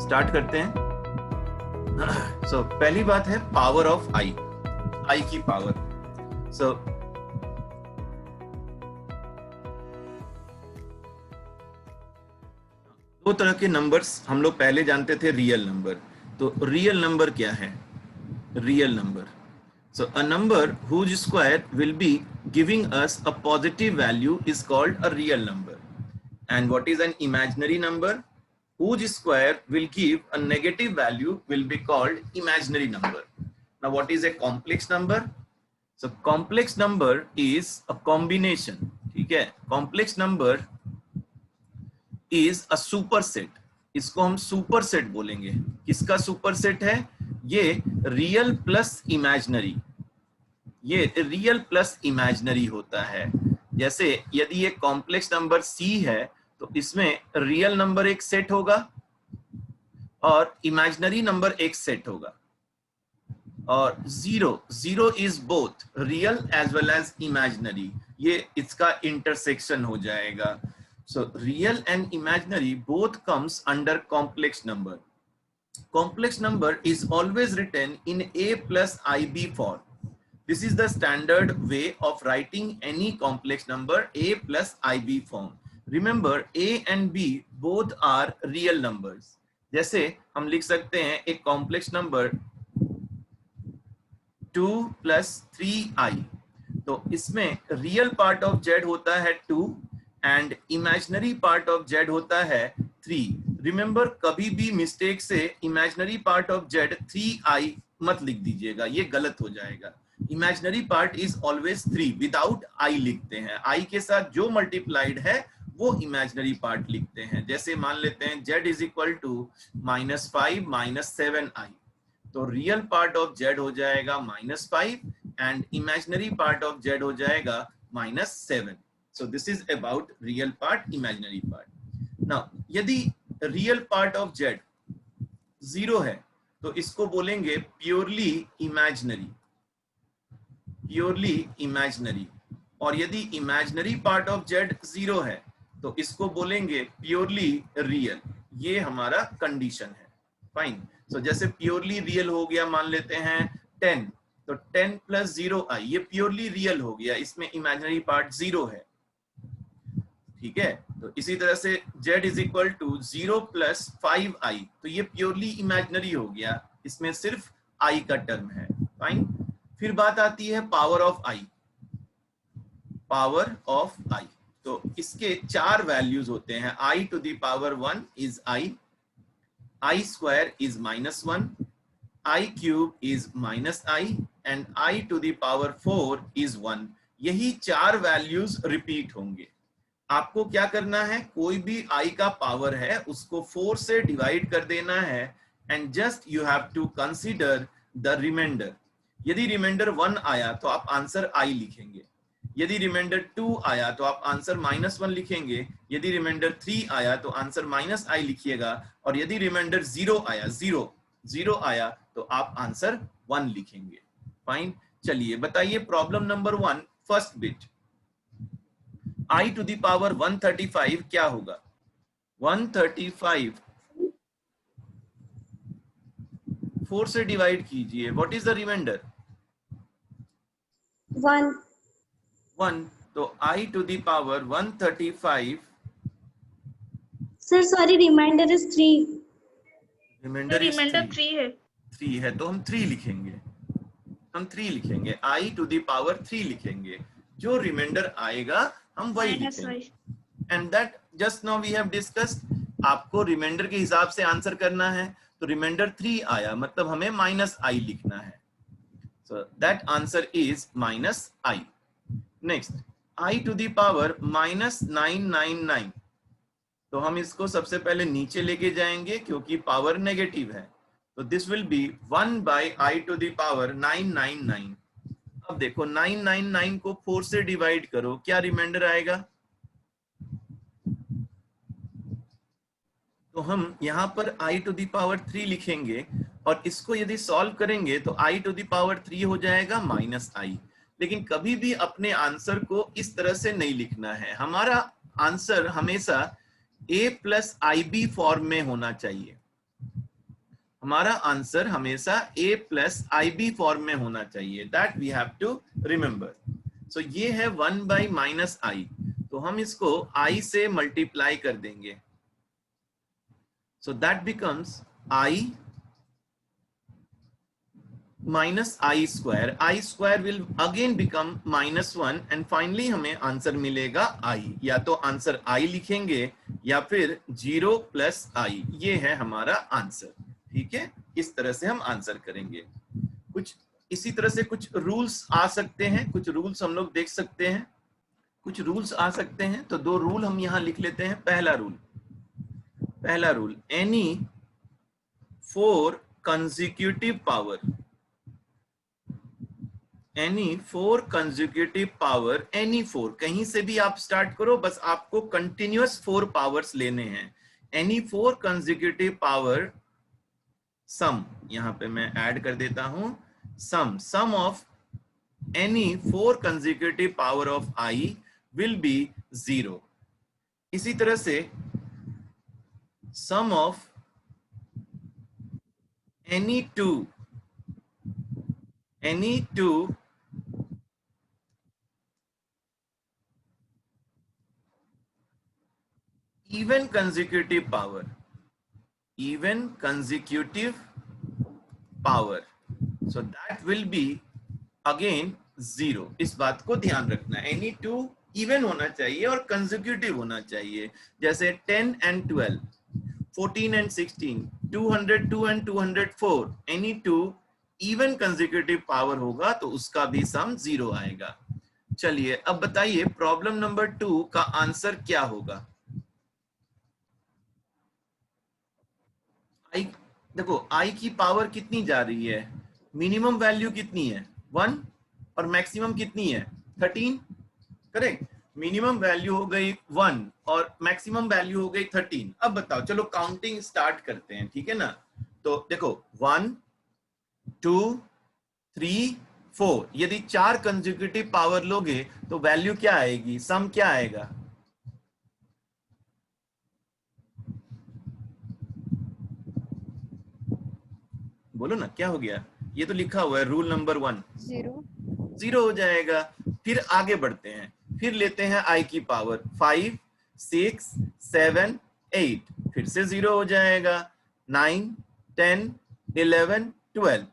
Start करते हैं। सो पहली बात है पावर ऑफ आई, आई की पावर। सो दो तरह के नंबर्स हम लोग पहले जानते थे, रियल नंबर। तो रियल नंबर क्या है? Real number, so a number whose square will be giving us a positive value is called a real number. And what is an imaginary number whose square will give a negative value will be called imaginary number. Now what is a complex number? So complex number is a combination, ठीक है? Complex number is a superset. इसको हम superset बोलेंगे। किसका superset है? ये real plus imaginary, ये real plus imaginary होता है। जैसे यदि ये कॉम्प्लेक्स नंबर C है तो इसमें रियल नंबर एक सेट होगा और इमेजिनरी नंबर एक सेट होगा। और zero is both real as well as imaginary, ये इसका इंटरसेक्शन हो जाएगा। So real and imaginary both comes under complex number. Complex number is always written in A plus IB form. This is the standard way of writing any complex number, A plus IB form. Remember, A and B both are real numbers. जैसे हम लिख सकते हैं एक complex number 2 plus 3i. तो इसमें real part of z होता है 2 and imaginary part of z होता है 3. Remember, कभी भी mistake से imaginary part of z 3i मत लिख दीजिएगा, ये गलत हो जाएगा। Imaginary part is always 3, without I लिखते हैं। आई के साथ जो मल्टीप्लाइड है वो इमेजिनरी पार्ट लिखते हैं। जैसे मान लेते हैं z is equal to -5 - 7i, तो रियल पार्ट ऑफ z हो जाएगा -5 and imaginary part of z हो जाएगा -7। सो this is about real part, imaginary part. Now यदि रियल पार्ट ऑफ z 0 है तो इसको बोलेंगे प्योरली इमेजिनरी, प्योरली इमेजिनरी। और यदि इमेजिनरी पार्ट ऑफ z 0 है तो इसको बोलेंगे प्योरली रियल। ये हमारा कंडीशन है। फाइन। सो जैसे प्योरली रियल हो गया, मान लेते हैं 10, तो 10 + 0i, ये प्योरली रियल हो गया, इसमें इमेजिनरी पार्ट 0 है। ठीक है, तो इसी तरह से z is equal to 0 + 5i, तो ये प्योरली इमेजिनरी हो गया, इसमें सिर्फ i का टर्म है। फाइन। फिर बात आती है power of i. Power of i, तो इसके 4 वैल्यूज होते हैं। i to the power 1 is I square is -1, I cube is -i and I to the power 4 is 1। यही 4 वैल्यूज रिपीट होंगे। आपको क्या करना है, कोई भी i का पावर है उसको 4 से डिवाइड कर देना है and just you have to consider the reminder. यदि रिमाइंडर 1 आया तो आप आंसर i लिखेंगे, यदि रिमाइंडर 2 आया तो आप आंसर -1 लिखेंगे, यदि रिमाइंडर 3 आया तो आंसर -i लिखिएगा, और यदि रिमाइंडर 0 आया, 0 आया तो आप आंसर 1 लिखेंगे। फाइन। चलिए बताइए problem number 1, first bit. i to the power 135 क्या होगा? 135 4 से डिवाइड कीजिए, व्हाट इज द रिमाइंडर? 1। तो i to the power 135, sir sorry, reminder is 3। Reminder 3 है तो हम 3 लिखेंगे, हम 3 लिखेंगे, i to the power 3 लिखेंगे। जो रिमाइंडर आएगा हम वही लिखेंगे। And that just now we have discussed. आपको रिमाइंडर के हिसाब से आंसर करना है, तो रिमाइंडर 3 आया मतलब हमें -i लिखना है। So that answer is -i। Next, i to the power -999, तो हम इसको सबसे पहले नीचे लेके जाएंगे क्योंकि पावर नेगेटिव है, तो this will be 1/i to the power 999। अब देखो 999 को 4 से डिवाइड करो, क्या रिमाइंडर आएगा? तो हम यहाँ पर i to the power 3 लिखेंगे और इसको यदि सॉल्व करेंगे तो i to the power 3 हो जाएगा -i। लेकिन कभी भी अपने आंसर को इस तरह से नहीं लिखना है, हमारा आंसर हमेशा A plus IB फॉर्म में होना चाहिए। हमारा आंसर हमेशा a plus i b form में होना चाहिए, that we have to remember. So ये है 1 बाई माइनस आई, तो हम इसको i से मल्टीप्लाई कर देंगे, so that becomes i minus I square will again become -1 and finally हमें आंसर मिलेगा I। या तो आंसर I लिखेंगे या फिर 0 प्लस I, ये है हमारा आंसर। ठीक है, इस तरह से हम आंसर करेंगे। कुछ इसी तरह से कुछ रूल्स आ सकते हैं, कुछ रूल्स हम लोग देख सकते हैं, कुछ रूल्स आ सकते हैं। तो दो रूल हम यहां लिख लेते हैं। पहला rule any 4 consecutive power, any 4 consecutive power, any 4 कहीं से भी आप स्टार्ट करो, बस आपको कंटिन्यूअस 4 पावर्स लेने हैं। एनी 4 कंसेक्यूटिव पावर सम, यहां पे मैं ऐड कर देता हूं, sum of any 4 consecutive power of i will be 0। इसी तरह से sum of any two even consecutive power, so that will be again 0। इस बात को ध्यान रखना, एनी टू इवन होना चाहिए और कंसेक्यूटिव होना चाहिए। जैसे 10 and 12, 14 and 16, 202 and 204, any two even consecutive power होगा तो उसका भी सम 0 आएगा। चलिए अब बताइए प्रॉब्लम नंबर 2 का आंसर क्या होगा। आई, देखो आई की पावर कितनी जा रही है, मिनिमम वैल्यू कितनी है 1 और मैक्सिमम कितनी है 13, करेक्ट। मिनिमम वैल्यू हो गई 1 और मैक्सिमम वैल्यू हो गई 13। अब बताओ, चलो काउंटिंग स्टार्ट करते हैं, ठीक है ना। तो देखो 1 2 3 4, यदि 4 कंसेक्यूटिव पावर लोगे तो वैल्यू क्या आएगी, सम क्या आएगा। बोलो ना क्या हो गया, ये तो लिखा हुआ है रूल नंबर 1, 0 हो जाएगा। फिर आगे बढ़ते हैं, फिर लेते हैं आई की पावर 5 6 7 8, फिर से 0 हो जाएगा। 9 10 11 12,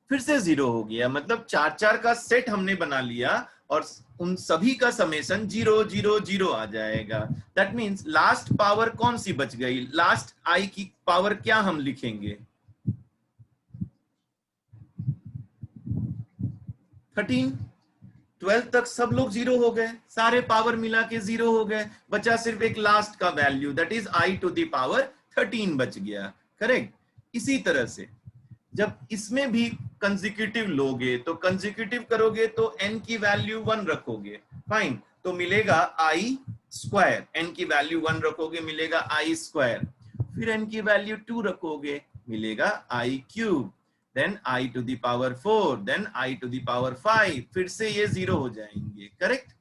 फिर से 0 हो गया। मतलब 4 का सेट हमने बना लिया और उन सभी का समेशन 0 0 0 आ जाएगा। दैट मीन्स लास्ट पावर कौन सी बच गई, लास्ट आई की पावर क्या हम लिखेंगे 13। 12 तक सब लोग 0 हो गए, सारे पावर मिला के 0 हो गए, बचा सिर्फ एक लास्ट का value, that is i to the power 13 बच गया, करेक्ट। इसी तरह से जब इसमें भी कंसेक्यूटिव लोगे तो कंसेक्यूटिव करोगे तो n की वैल्यू 1 रखोगे, फाइन, तो मिलेगा आई स्क्वायर। n की वैल्यू 1 रखोगे मिलेगा आई स्क्वायर, फिर n की वैल्यू 2 रखोगे मिलेगा आई cube, then I to the power 4, then I to the power 5, फिर से ये 0 हो जाएंगे, करेक्ट।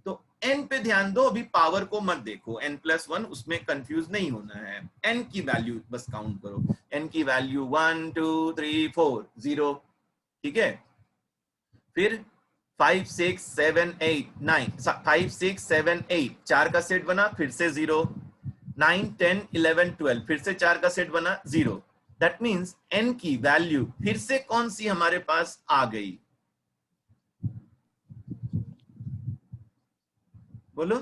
तो n पे ध्यान दो, अभी पावर को मत देखो, n+1 उसमें कंफ्यूज नहीं होना है, n की वैल्यू बस काउंट करो। n की वैल्यू 1 2 3 4 0, ठीक है। फिर 5 6 7 8 9, 5 6 7 8 4 का सेट बना, फिर से 0। 9 10 11 12, फिर से 4 का सेट बना 0। दैट मीन्स n की वैल्यू फिर से कौन सी हमारे पास आ गई, बोलो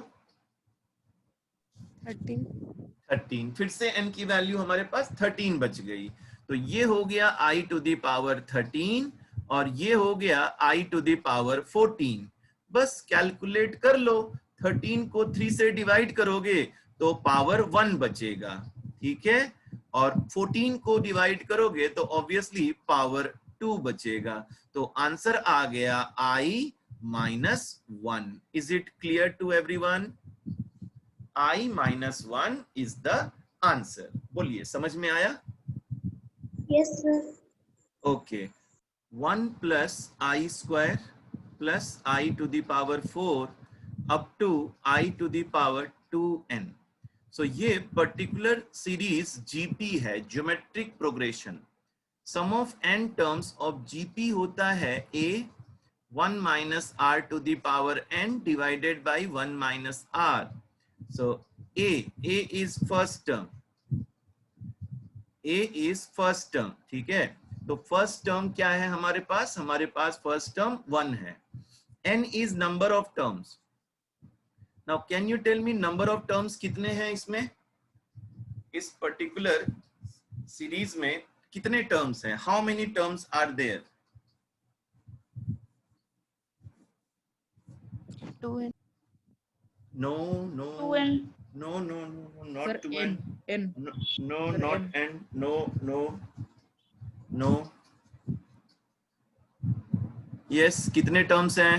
13, फिर से n की वैल्यू हमारे पास 13 बच गई। तो ये हो गया i टू द पावर 13 और ये हो गया i टू द पावर 14। बस कैलकुलेट कर लो, 13 को 3 से डिवाइड करोगे तो पावर 1 बचेगा, ठीक है, और 14 को डिवाइड करोगे तो ऑब्वियसली पावर 2 बचेगा। तो आंसर आ गया i -1। Is it clear to everyone, i -1 is the answer. बोलिए समझ में आया। Yes, sir. Okay, 1 plus i square plus i to the power 4 up to i to the power 2n। So ये particular series GP है, geometric progression. Sum of n terms of GP होता है a 1 minus r to the power n divided by 1 minus r. So a is first term. a is first term. ठीक है, तो first term क्या है हमारे पास? हमारे पास फर्स्ट टर्म 1 है. n is number of terms. Now can you tell me number of terms कितने हैं इसमें? इस पर्टिकुलर सीरीज में कितने टर्म्स हैं? How many terms are there? 2n. No, no, 2n. no, no, no, not Sir, 2n. n. No, no, Sir, not n. No, no, no. Yes, कितने terms हैं?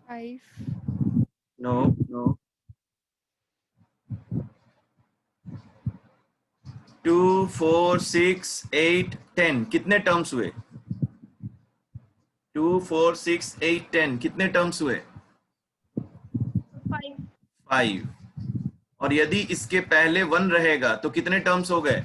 5. No, no. 2, 4, 6, 8, 10 कितने terms हुए? 2, 4, 6, 8, 10 कितने terms हुए? 5. 5. और यदि इसके पहले 1 रहेगा तो कितने टर्म्स हो गए?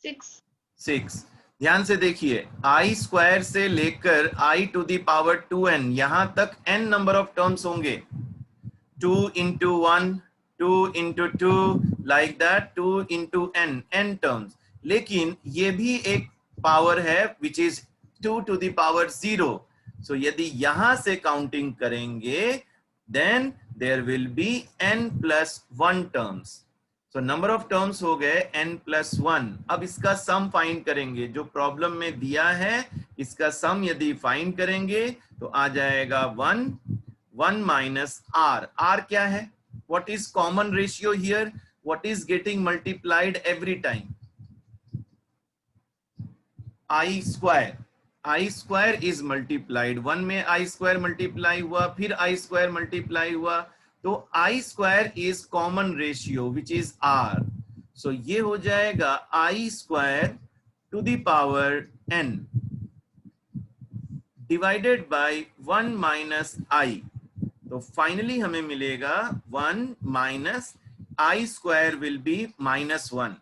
6. 6. ध्यान से देखिए, i स्क्वायर से लेकर i to the power 2n यहां तक n नंबर ऑफ टर्म्स होंगे. 2 into 1, 2 into 2, like that, 2 into n terms. लेकिन ये भी एक पावर है which is 2 to the power 0. So यदि यहां से काउंटिंग करेंगे then there will be n plus 1 terms. So number of terms हो गए n plus 1. अब इसका सम फाइंड करेंगे. जो प्रॉब्लम में दिया है इसका सम यदि फाइंड करेंगे तो आ जाएगा 1 minus r. r क्या है? What is common ratio here? What is getting multiplied every time? I square. I square is multiplied. 1 में I square multiply हुआ, फिर I square multiply हुआ, तो I square is common ratio which is r. So ये हो जाएगा I square to the power n divided by 1 minus I. तो finally हमें मिलेगा 1 minus I square will be minus 1.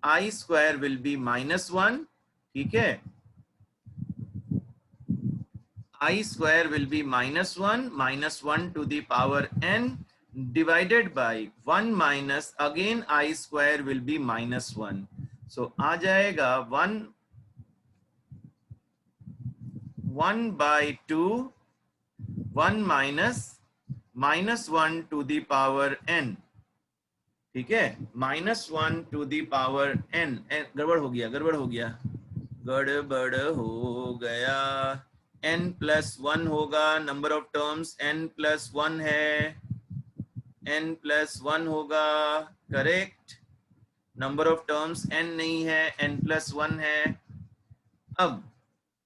I square will be minus 1. ठीक है, I square will be minus 1 to the power n divided by 1 minus again I square will be minus 1. So आ जाएगा 1 by 2, 1 minus 1 to the power n. ठीक है, -1 to the power n. गड़बड़ हो गया, गड़बड़ हो गया. n plus 1 होगा, number of terms n plus 1 है, n plus 1 होगा, correct. Number of terms n नहीं है, n plus 1 है. अब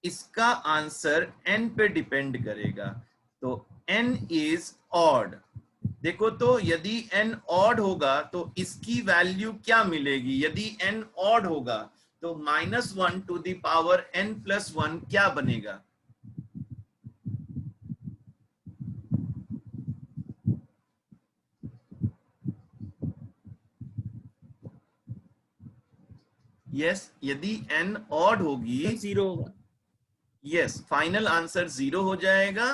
इसका आंसर n पे डिपेंड करेगा, तो n इज ऑड. देखो तो यदि n ऑड होगा तो इसकी वैल्यू क्या मिलेगी? यदि n ऑड होगा तो -1 to the power n plus 1 क्या बनेगा? यस, यदि n ऑड होगी 0 होगा. यस, फाइनल आंसर 0 हो जाएगा.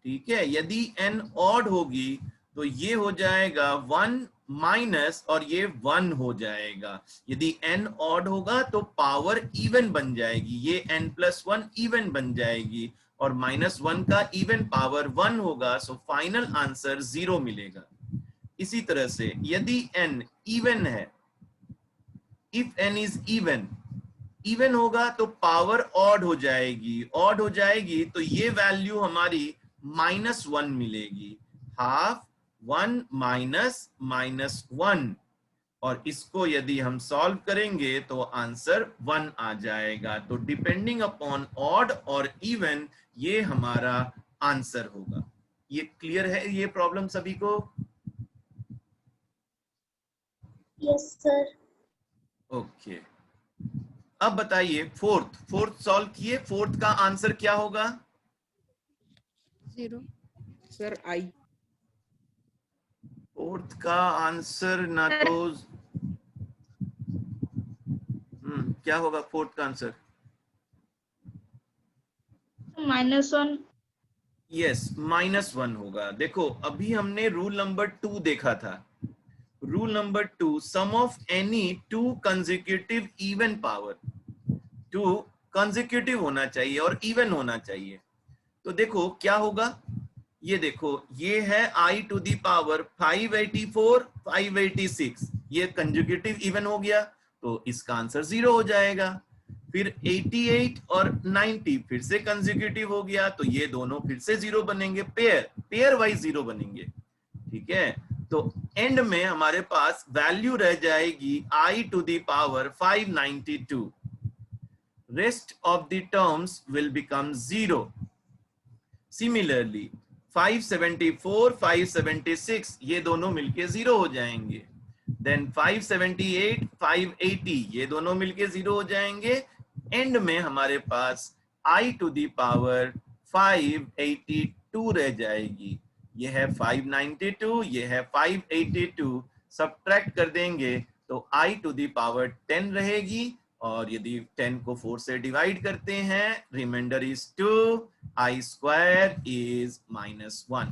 ठीक है, यदि n ऑड होगी तो ये हो जाएगा 1 माइनस और ये 1 हो जाएगा. यदि n ऑड होगा तो पावर इवन बन जाएगी, ये n plus 1 इवन बन जाएगी और -1 का इवन पावर 1 होगा. सो फाइनल आंसर 0 मिलेगा. इसी तरह से यदि n इवन है, इफ n इज इवन होगा तो पावर ऑड हो जाएगी, ऑड हो जाएगी तो ये वैल्यू हमारी -1 मिलेगी. हाफ 1 माइनस 1, और इसको यदि हम सॉल्व करेंगे तो आंसर 1 आ जाएगा. तो डिपेंडिंग अपॉन ऑड और इवन ये हमारा आंसर होगा. ये क्लियर है ये प्रॉब्लम सभी को? Yes, sir. ओके. अब बताइए फोर्थ सॉल्व किए, फोर्थ का आंसर क्या होगा? 0. Sir I. फोर्थ का आंसर ना तो क्या होगा फोर्थ का आंसर? -1। यस, -1 होगा। देखो अभी हमने रूल नंबर 2 देखा था। Rule number 2, sum of any two consecutive even power, two consecutive होना चाहिए और इवन होना चाहिए। तो देखो क्या होगा, ये देखो ये है i टू दी पावर 584 586, ये कंसेक्यूटिव इवन हो गया तो इसका आंसर 0 हो जाएगा। फिर 88 और 90 फिर से कंसेक्यूटिव हो गया तो ये दोनों फिर से 0 बनेंगे, पेयर वाइज 0 बनेंगे। ठीक है, तो एंड में हमारे पास वैल्यू रह जाएगी i to the power 592। Rest of the terms will become 0। Similarly 574 576 ये दोनों मिलके 0 हो जाएंगे। देन 578 580 ये दोनों मिलके 0 हो जाएंगे। एंड में हमारे पास i टू दी पावर 582 रह जाएगी। ये है 592, ये है 582, सब्ट्रैक्ट कर देंगे तो i टू दी पावर 10 रहेगी। और यदि 10 को 4 से डिवाइड करते हैं, reminder is 2, i square is -1।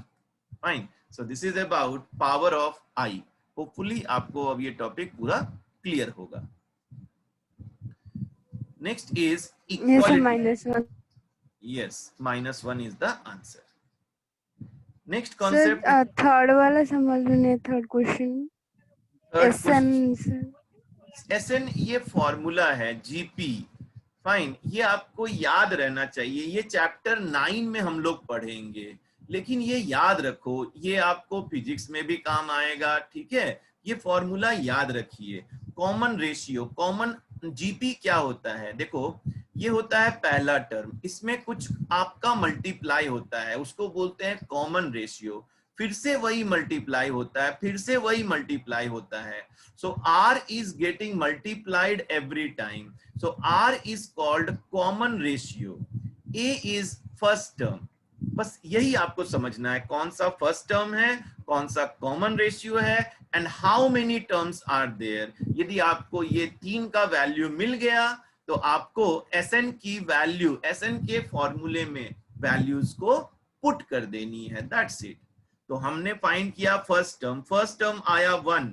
Fine, so this is about power of i। Hopefully आपको अब ये टॉपिक पूरा क्लियर होगा। Next is equality. -1। Yes, -1 is the answer. Next sir concept, third वाला समझ में नहीं, third question SN sir. SN ये फॉर्मूला है जीपी। फाइन, ये आपको याद रहना चाहिए। ये चैप्टर 9 में हम लोग पढ़ेंगे, लेकिन ये याद रखो, ये आपको फिजिक्स में भी काम आएगा। ठीक है, ये फॉर्मूला याद रखिए। कॉमन रेशियो, कॉमन जीपी क्या होता है? देखो ये होता है पहला टर्म, इसमें कुछ आपका मल्टीप्लाई होता है, उसको बोलते हैं कॉमन रेशियो। फिर से वही मल्टीप्लाई होता है, फिर से वही मल्टीप्लाई होता है। So R is getting multiplied every time. So R is called common ratio. A is first term. बस यही आपको समझना है, कौन सा फर्स्ट टर्म है, कौन सा कॉमन रेशियो है, and how many terms are there. यदि आपको ये 3 का वैल्यू मिल गया तो आपको SN की वैल्यू, SN के फॉर्मूले में वैल्यूज को पुट कर देनी है, दैट्स इट। तो हमने फाइंड किया फर्स्ट टर्म आया 1,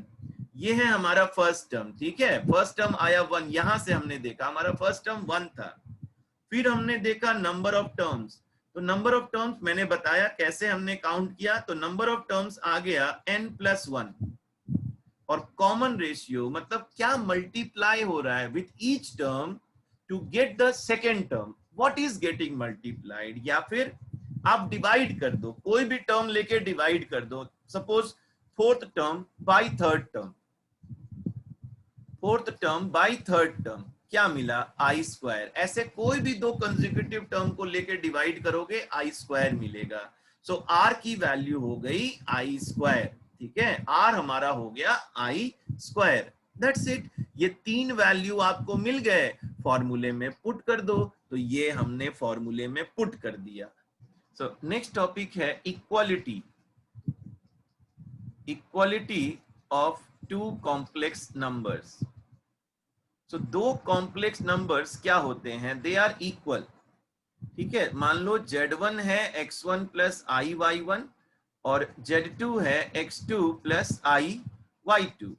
ये है हमारा फर्स्ट टर्म। ठीक है, फर्स्ट टर्म आया 1, यहां से हमने देखा हमारा फर्स्ट टर्म 1 था। फिर हमने देखा नंबर ऑफ टर्म्स, तो नंबर ऑफ टर्म्स मैंने बताया कैसे हमने काउंट किया। तो नंबर ऑफ टर्म्स आ गया n+1। और कॉमन रेशियो मतलब क्या मल्टीप्लाई हो रहा है with each term to get the second term, what is getting multiplied. या फिर आप डिवाइड कर दो, कोई भी टर्म लेके डिवाइड कर दो। Suppose fourth term by third term, fourth term by third term, क्या मिला? i square. ऐसे कोई भी दो कंसेक्यूटिव टर्म को लेके डिवाइड करोगे i स्क्वायर मिलेगा। सो r की वैल्यू हो गई i स्क्वायर। ठीक है, r हमारा हो गया i स्क्वायर, दैट्स इट। ये 3 वैल्यू आपको मिल गए, फॉर्मूले में पुट कर दो। तो ये हमने फॉर्मूले में पुट कर दिया। सो नेक्स्ट टॉपिक है equality. Equality of two complex numbers. So दो कॉम्प्लेक्स नंबर्स क्या होते हैं? They are equal. ठीक है, मान लो Z1 है x1 प्लस i y1 और Z2 है x2 प्लस i y2।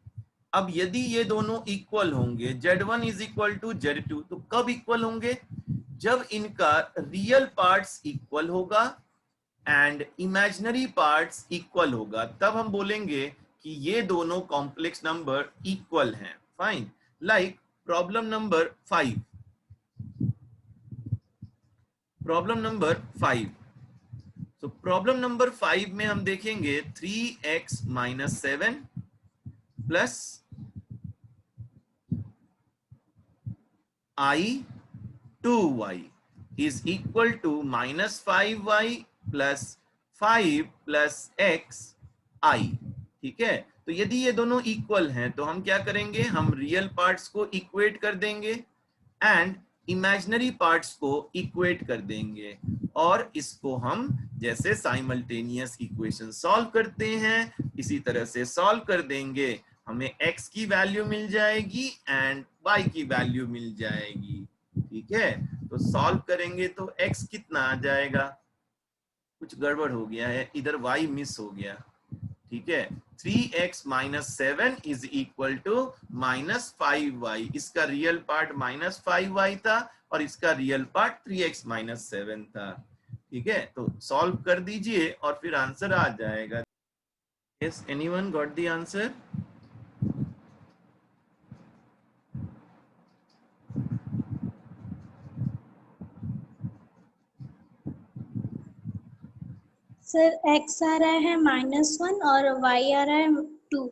अब यदि ये दोनों इक्वल होंगे, Z1 is equal to Z2, तो कब इक्वल होंगे? जब इनका रियल पार्ट्स इक्वल होगा एंड इमेजिनरी पार्ट्स इक्वल होगा, तब हम बोलेंगे कि ये दोनों कॉम्प्लेक्स नंबर इक्वल हैं। Fine, like problem number 5। Problem number 5, तो प्रॉब्लम नंबर 5 में हम देखेंगे 3x - 7 plus i 2y is equal to -5y plus 5 plus x i। ठीक है, तो यदि ये दोनों इक्वल हैं तो हम क्या करेंगे? हम रियल पार्ट्स को इक्वेट कर देंगे एंड इमेजिनरी पार्ट्स को इक्वेट कर देंगे। और इसको हम जैसे साइमल्टेनियस इक्वेशन सॉल्व करते हैं इसी तरह से सॉल्व कर देंगे, हमें x की वैल्यू मिल जाएगी एंड y की वैल्यू मिल जाएगी। ठीक है, तो सॉल्व करेंगे तो x कितना आ जाएगा, कुछ गड़बड़ हो गया है इधर, y मिस हो गया। ठीक है, 3x minus 7 is equal to minus 5y। इसका रियल पार्ट माइनस 5y था और इसका रियल पार्ट 3x माइनस 7 था। ठीक है, तो सॉल्व कर दीजिए और फिर आंसर आ जाएगा। Yes, anyone got the answer? Sir x आ रहा है -1 और y आ रहा है 2।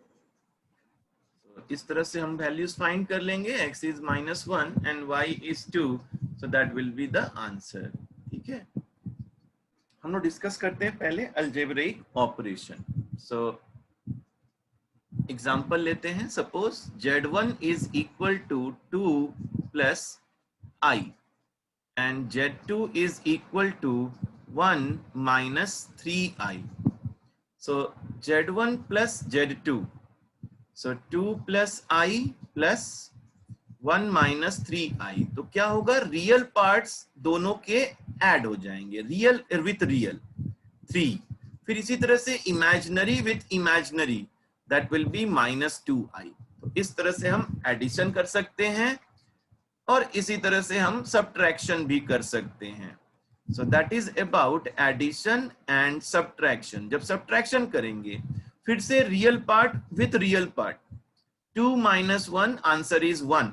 इस तरह से हम वैल्यूज फाइंड कर लेंगे, x is -1 and y is 2, so that will be the answer. ठीक है, हम लोग डिस्कस करते हैं पहले अलजेब्रिक ऑपरेशन। सो एग्जांपल लेते हैं, suppose z1 is equal to 2 plus i and z2 is equal to 1 minus 3i. So z1 plus z2. So 2 plus i plus 1 minus 3i. तो क्या होगा, रियल पार्ट्स दोनों के ऐड हो जाएंगे, रियल विथ रियल 3। फिर इसी तरह से imaginary with imaginary, that will be -2i। तो इस तरह से हम एडिशन कर सकते हैं और इसी तरह से हम सब्ट्रैक्शन भी कर सकते हैं। So that is about addition and subtraction. जब सब्ट्रैक्शन करेंगे फिर से real part with real part, 2 minus 1 answer is 1।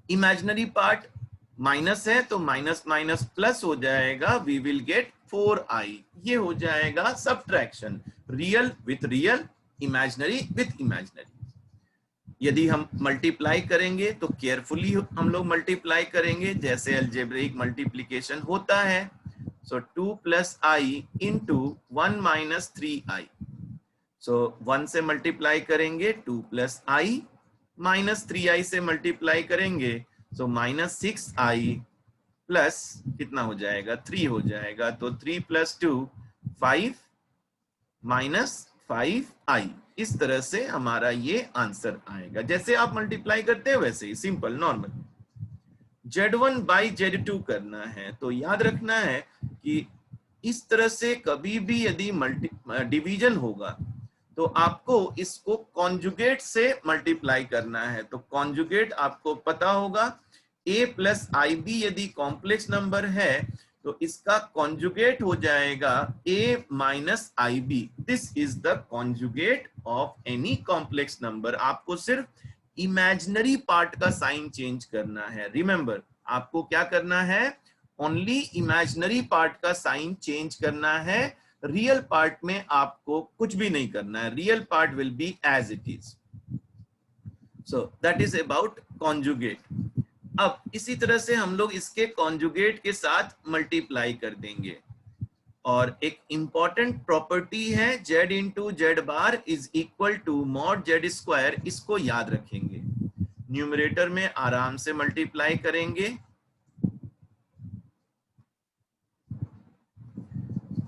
Imaginary part minus है तो माइनस माइनस प्लस हो जाएगा, वी विल गेट 4i। ये हो जाएगा subtraction, real with real, imaginary with imaginary. यदि हम मल्टीप्लाई करेंगे तो केयरफुली हम लोग मल्टीप्लाई करेंगे जैसे अलजेब्रिक मल्टीप्लिकेशन होता है। सो 2 प्लस आई इंटू 1 माइनस 3i। सो 1 से मल्टीप्लाई करेंगे 2 प्लस आई, माइनस 3i से मल्टीप्लाई करेंगे सो माइनस 6i प्लस कितना हो जाएगा, 3 हो जाएगा। तो 3 प्लस 2 5 माइनस 5i। इस तरह से हमारा ये आंसर आएगा। जैसे आप मल्टीप्लाई करते हैं वैसे ही, simple normal. z1 by z2 करना है तो याद रखना है कि इस तरह से कभी भी यदि डिवीजन होगा तो आपको इसको कॉन्जुगेट से मल्टीप्लाई करना है। तो कॉन्जुगेट आपको पता होगा, a प्लस ib यदि कॉम्प्लेक्स नंबर है तो इसका कॉन्जुगेट हो जाएगा a minus ib। This is the conjugate of any complex number. आपको सिर्फ इमेजिनरी पार्ट का साइन चेंज करना है। रिमेंबर, आपको क्या करना है, ओनली इमेजिनरी पार्ट का साइन चेंज करना है, रियल पार्ट में आपको कुछ भी नहीं करना है। Real part will be as it is. So that is about conjugate. अब इसी तरह से हम लोग इसके कॉन्जुगेट के साथ मल्टीप्लाई कर देंगे। और एक इंपॉर्टेंट प्रॉपर्टी है z into z bar is equal to mod z square, इसको याद रखेंगे। न्यूमरेटर में आराम से मल्टीप्लाई करेंगे,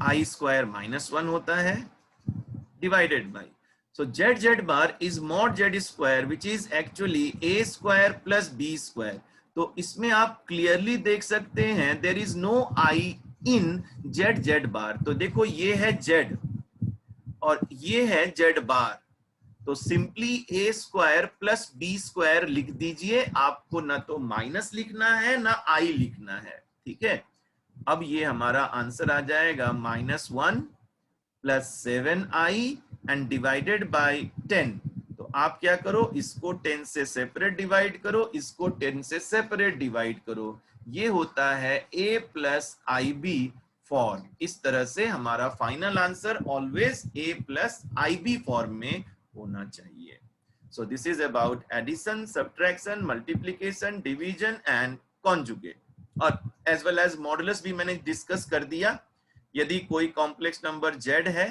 आई स्क्वायर -1 होता है divided by, so z z bar is mod z square which is actually a square plus b square. तो इसमें आप क्लियरली देख सकते हैं there is no i in z z bar. तो देखो ये है z और ये है जेड बार, तो simply a square plus b square लिख दीजिए। आपको ना तो माइनस लिखना है ना i लिखना है। ठीक है, अब ये हमारा आंसर आ जाएगा -1 plus 7i and divided by 10। तो आप क्या करो, इसको 10 से सेपरेट डिवाइड करो, इसको 10 से सेपरेट डिवाइड करो। ये होता है a प्लस ib फॉर्म। इस तरह से हमारा final answer always a plus ib form में होना चाहिए। So this is about addition, subtraction, multiplication, division and conjugate. और एज वेल एज मॉडुलस भी मैंने डिस्कस कर दिया। यदि कोई कॉम्प्लेक्स नंबर z है,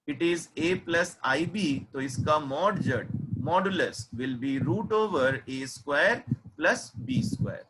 it is a plus ib, तो इसका mod z modulus will be root over a square plus b square.